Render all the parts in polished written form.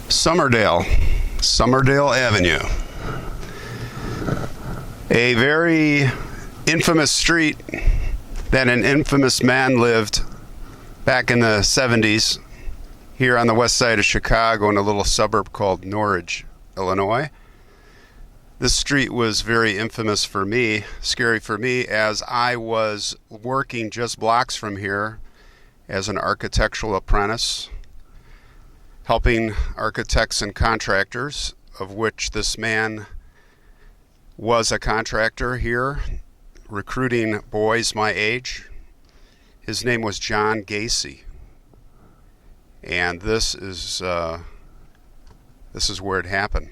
Somerdale Avenue. A very infamous street that an infamous man lived back in the 70s here on the west side of Chicago in a little suburb called Norridge, Illinois. This street was very infamous for me, scary for me, as I was working just blocks from here as an architectural apprentice, helping architects and contractors, of which this man was a contractor here, recruiting boys my age. His name was John Gacy, and this is where it happened.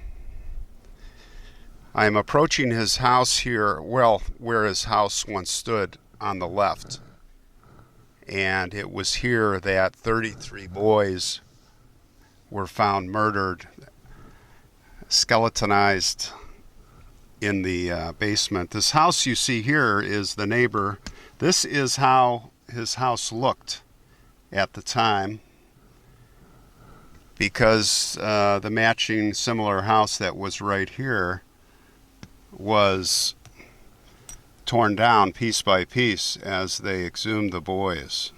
I am approaching his house here, well, where his house once stood on the left, and it was here that 33 boys were found murdered, skeletonized in the basement. This house you see here is the neighbor. This is how his house looked at the time, because the matching similar house that was right here was torn down piece by piece as they exhumed the boys.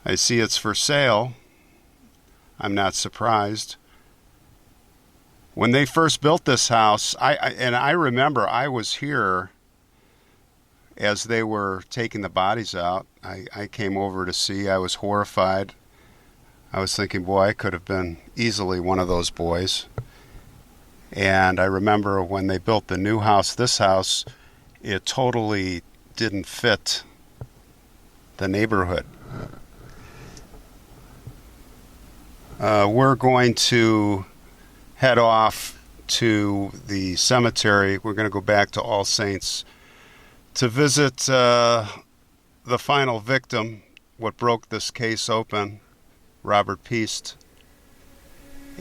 I see it's for sale. I'm not surprised. When they first built this house, I remember I was here as they were taking the bodies out. I came over to see. I was horrified. I was thinking, boy, I could have been easily one of those boys. And I remember when they built the new house, this house, it totally didn't fit the neighborhood. We're going to head off to the cemetery. We're going to go back to All Saints to visit the final victim, what broke this case open, Robert Piest.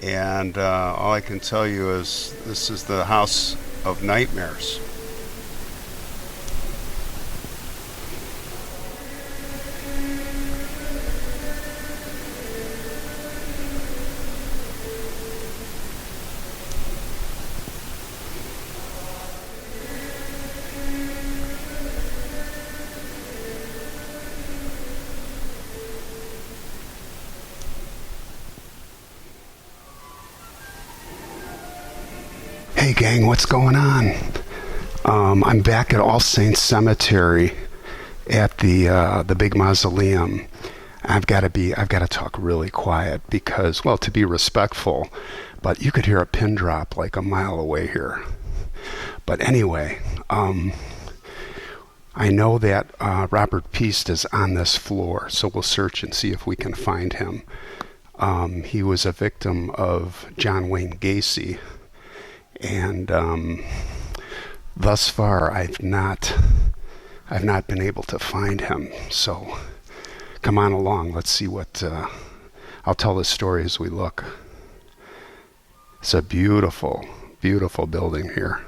And all I can tell you is this is the house of nightmares. Hey gang, what's going on? I'm back at All Saints Cemetery at the big mausoleum. I've got to talk really quiet because, well, to be respectful, but you could hear a pin drop like a mile away here. But anyway, I know that Robert Piest is on this floor, so we'll search and see if we can find him. He was a victim of John Wayne Gacy. And thus far, I've not been able to find him. So come on along. Let's see what I'll tell the story as we look. It's a beautiful, beautiful building here.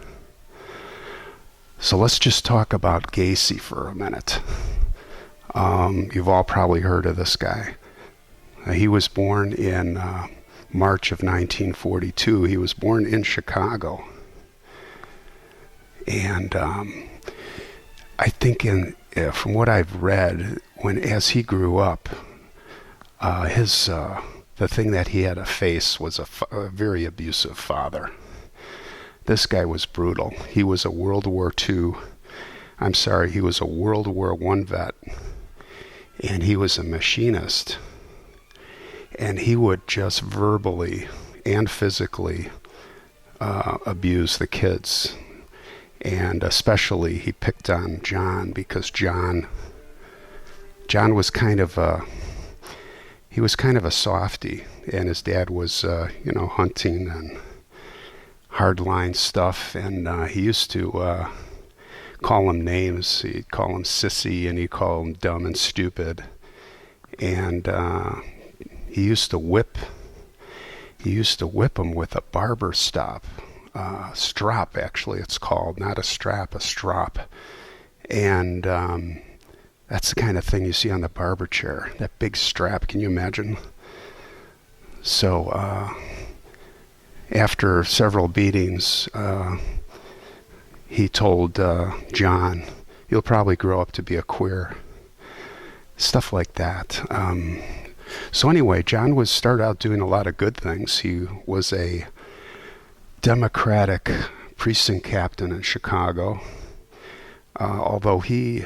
So let's just talk about Gacy for a minute. You've all probably heard of this guy. He was born in March of 1942. He was born in Chicago. And I think from what I've read, as he grew up, the thing that he had to face was a very abusive father. This guy was brutal. He was a World War I vet, and he was a machinist. And he would just verbally and physically abuse the kids. And especially he picked on John because John was kind of a softy, and his dad was hunting and hardline stuff, and he used to call him names. He'd call him sissy, and he'd call him dumb and stupid. And he used to whip him with a barber strop, actually it's called, not a strap, a strop. And that's the kind of thing you see on the barber chair, that big strap. Can you imagine? So after several beatings, he told John, "You'll probably grow up to be a queer." Stuff like that. So anyway, John started out doing a lot of good things. He was a Democratic precinct captain in Chicago, although he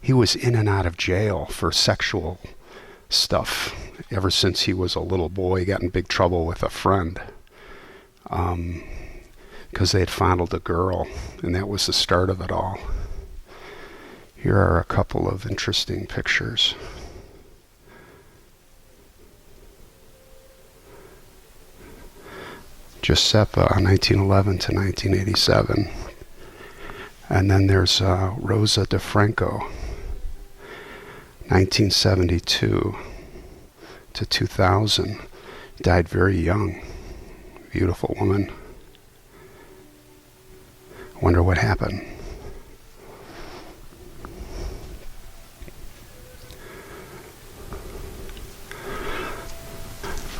was in and out of jail for sexual stuff ever since he was a little boy. He got in big trouble with a friend because they had fondled a girl, and that was the start of it all. Here are a couple of interesting pictures. Giuseppe, 1911 to 1987. And then there's Rosa DeFranco, 1972 to 2000. Died very young. Beautiful woman. Wonder what happened.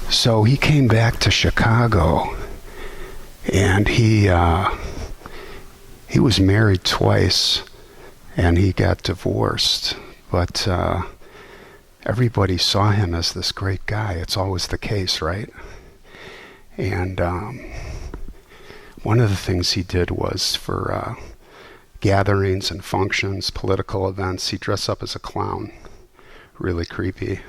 So he came back to Chicago, and he was married twice, and he got divorced, but everybody saw him as this great guy. It's always the case, right? And one of the things he did was for gatherings and functions, political events, he'd dress up as a clown. Really creepy.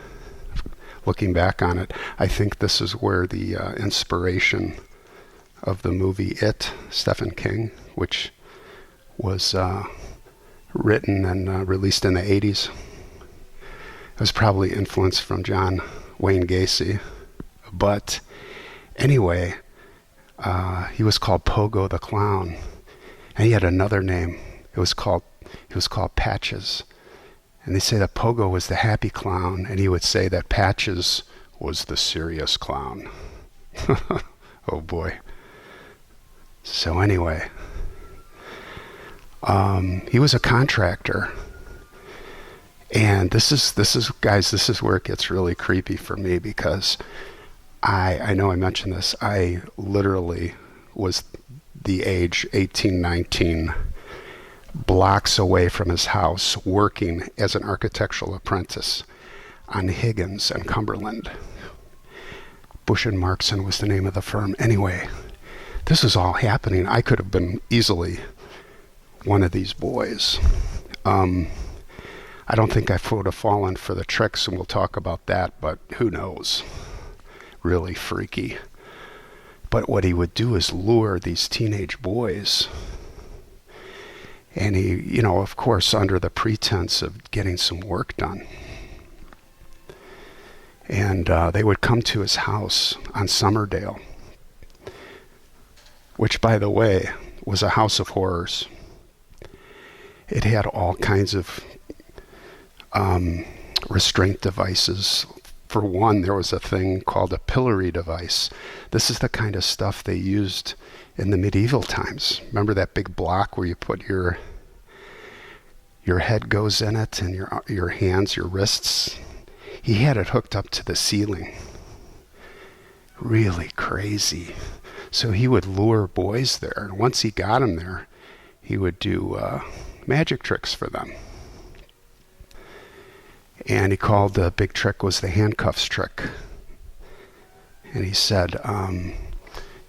Looking back on it, I think this is where the inspiration of the movie It, Stephen King, which was written and released in the 80s. It was probably influenced from John Wayne Gacy. But anyway, he was called Pogo the Clown, and he had another name. He was called Patches. And they say that Pogo was the happy clown, and he would say that Patches was the serious clown. Oh boy. So anyway, he was a contractor. And this is guys, this is where it gets really creepy for me, because I know I mentioned this. I literally was the age 18, 19, blocks away from his house, working as an architectural apprentice on Higgins and Cumberland. Bush and Markson was the name of the firm. Anyway, this is all happening. I could have been easily one of these boys. I don't think I would have fallen for the tricks, and we'll talk about that, but who knows? Really freaky. But what he would do is lure these teenage boys. And he, of course, under the pretense of getting some work done. And they would come to his house on Summerdale, which, by the way, was a house of horrors. It had all kinds of restraint devices. For one, there was a thing called a pillory device. This is the kind of stuff they used in the medieval times. Remember that big block where you put your head goes in it, and your hands, your wrists? He had it hooked up to the ceiling. Really crazy. So he would lure boys there, and once he got them there, he would do magic tricks for them. And he called the big trick was the handcuffs trick. And he said,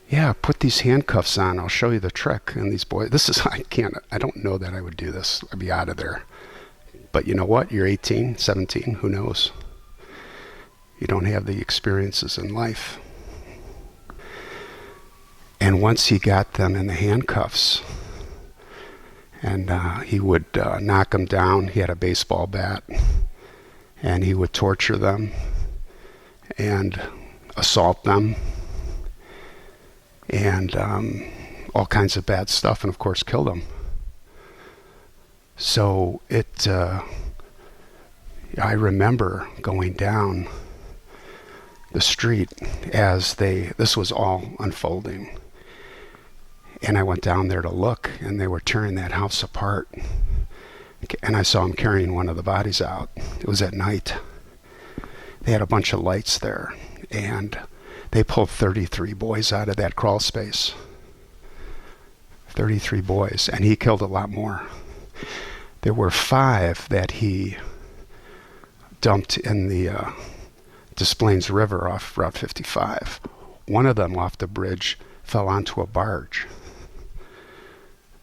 yeah, put these handcuffs on, I'll show you the trick. And these boys, I don't know that I would do this. I'd be out of there. But you know what? You're 18, 17, who knows? You don't have the experiences in life. And once he got them in the handcuffs, and he would knock them down. He had a baseball bat, and he would torture them and assault them and all kinds of bad stuff, and of course kill them. So I remember going down the street as this was all unfolding. And I went down there to look, and they were tearing that house apart. And I saw them carrying one of the bodies out. It was at night. They had a bunch of lights there, and They pulled 33 boys out of that crawl space. 33 boys, and he killed a lot more. There were 5 that he dumped in the Des Plaines River off Route 55. One of them off the bridge fell onto a barge.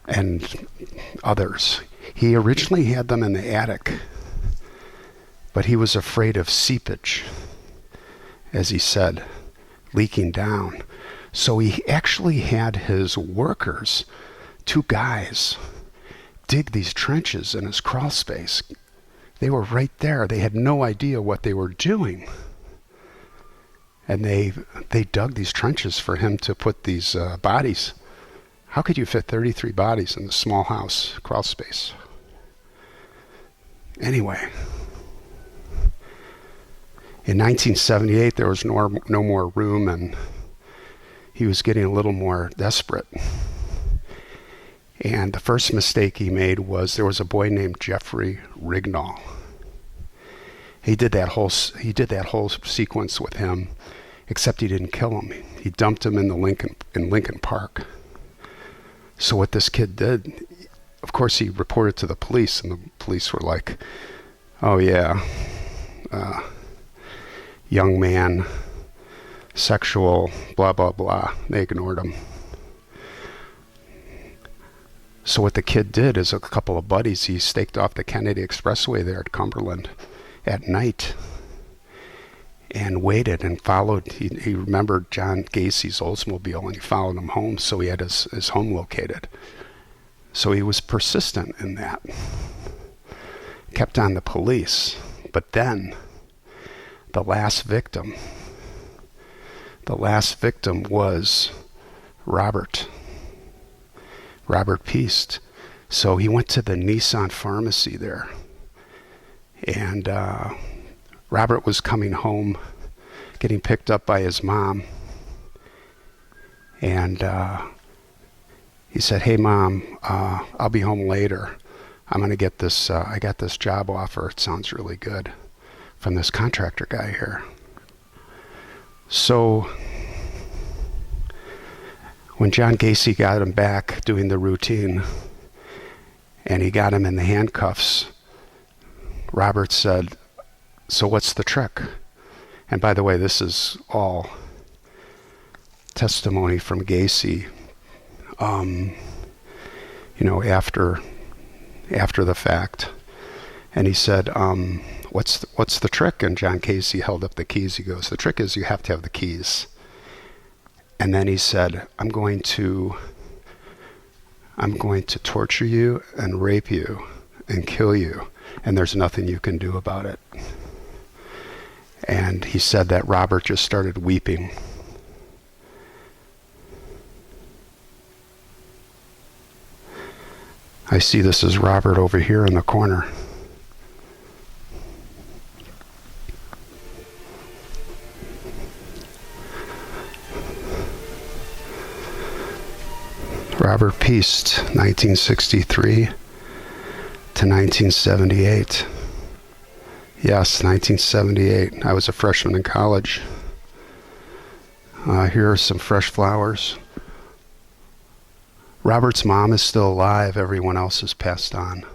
And others. He originally had them in the attic, but he was afraid of seepage, as he said, leaking down. So he actually had his workers, 2 guys, dig these trenches in his crawl space. They were right there. They had no idea what they were doing. And they dug these trenches for him to put these bodies. How could you fit 33 bodies in the small house crawl space? Anyway, in 1978, there was no more room, and he was getting a little more desperate. And the first mistake he made was there was a boy named Jeffrey Rignall. He did that whole sequence with him, except he didn't kill him. He dumped him in Lincoln Park. So what this kid did, of course, he reported to the police, and the police were like, "Oh yeah, young man, sexual, blah blah blah." They ignored him. So what the kid did is a couple of buddies, he staked off the Kennedy Expressway there at Cumberland at night and waited and followed. He remembered John Gacy's Oldsmobile, and he followed him home, so he had his home located. So he was persistent in that. Kept on the police. But then the last victim was Robert Piest. So he went to the Nissan pharmacy there, and Robert was coming home, getting picked up by his mom, and he said, "Hey Mom, I'll be home later. I'm gonna get this, I got this job offer, it sounds really good, from this contractor guy here." So when John Gacy got him back doing the routine, and he got him in the handcuffs, Robert said, "So what's the trick?" And by the way, this is all testimony from Gacy, after the fact. And he said, what's the trick? And John Gacy held up the keys. He goes, "The trick is you have to have the keys." And then he said, I'm going to torture you and rape you and kill you, and there's nothing you can do about it." And he said that Robert just started weeping. I see this is Robert over here in the corner. Robert Piest, 1963 to 1978. Yes, 1978. I was a freshman in college. Here are some fresh flowers. Robert's mom is still alive. Everyone else has passed on.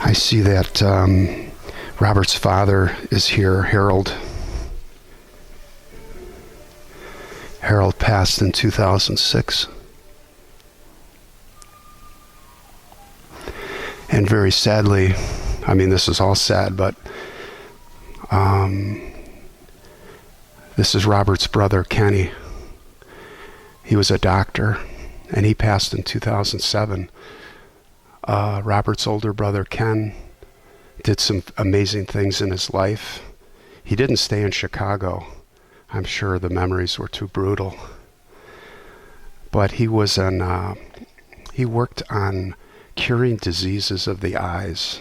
I see that Robert's father is here, Harold. Harold passed in 2006. And very sadly, I mean, this is all sad, but this is Robert's brother, Kenny. He was a doctor, and he passed in 2007. Robert's older brother, Ken, did some amazing things in his life. He didn't stay in Chicago. I'm sure the memories were too brutal. But he was he worked on curing diseases of the eyes.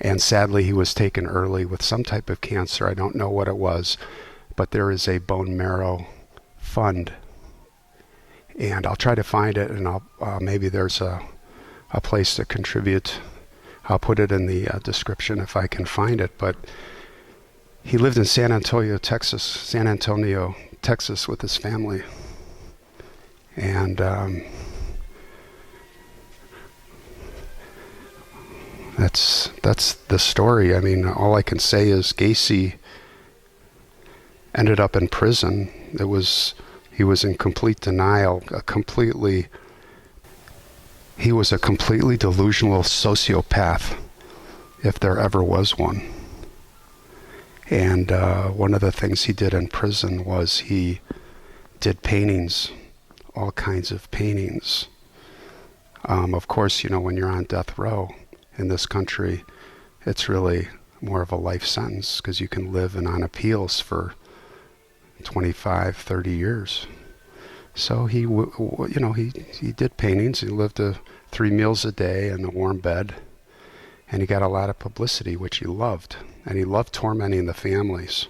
And sadly, he was taken early with some type of cancer. I don't know what it was, but there is a bone marrow fund And I'll try to find it, and I'll maybe there's a place to contribute. I'll put it in the description if I can find it. But he lived in San Antonio, Texas with his family. And that's the story. I mean, all I can say is Gacy ended up in prison. He was in complete denial, he was a completely delusional sociopath, if there ever was one. And one of the things he did in prison was he did paintings, all kinds of paintings. Of course, you know, when you're on death row in this country, it's really more of a life sentence, because you can live on appeals for 25, 30 years. So he did paintings. He lived 3 meals a day in a warm bed, and he got a lot of publicity, which he loved. And he loved tormenting the families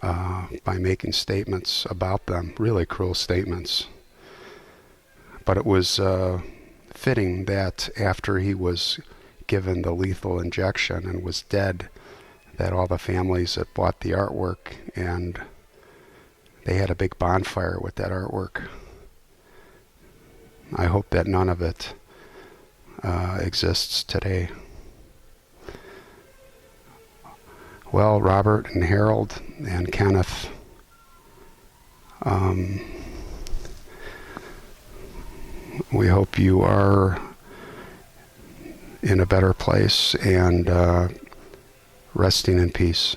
by making statements about them, really cruel statements. But it was fitting that after he was given the lethal injection and was dead, that all the families that bought the artwork, and they had a big bonfire with that artwork. I hope that none of it exists today. Well, Robert and Harold and Kenneth, we hope you are in a better place and resting in peace.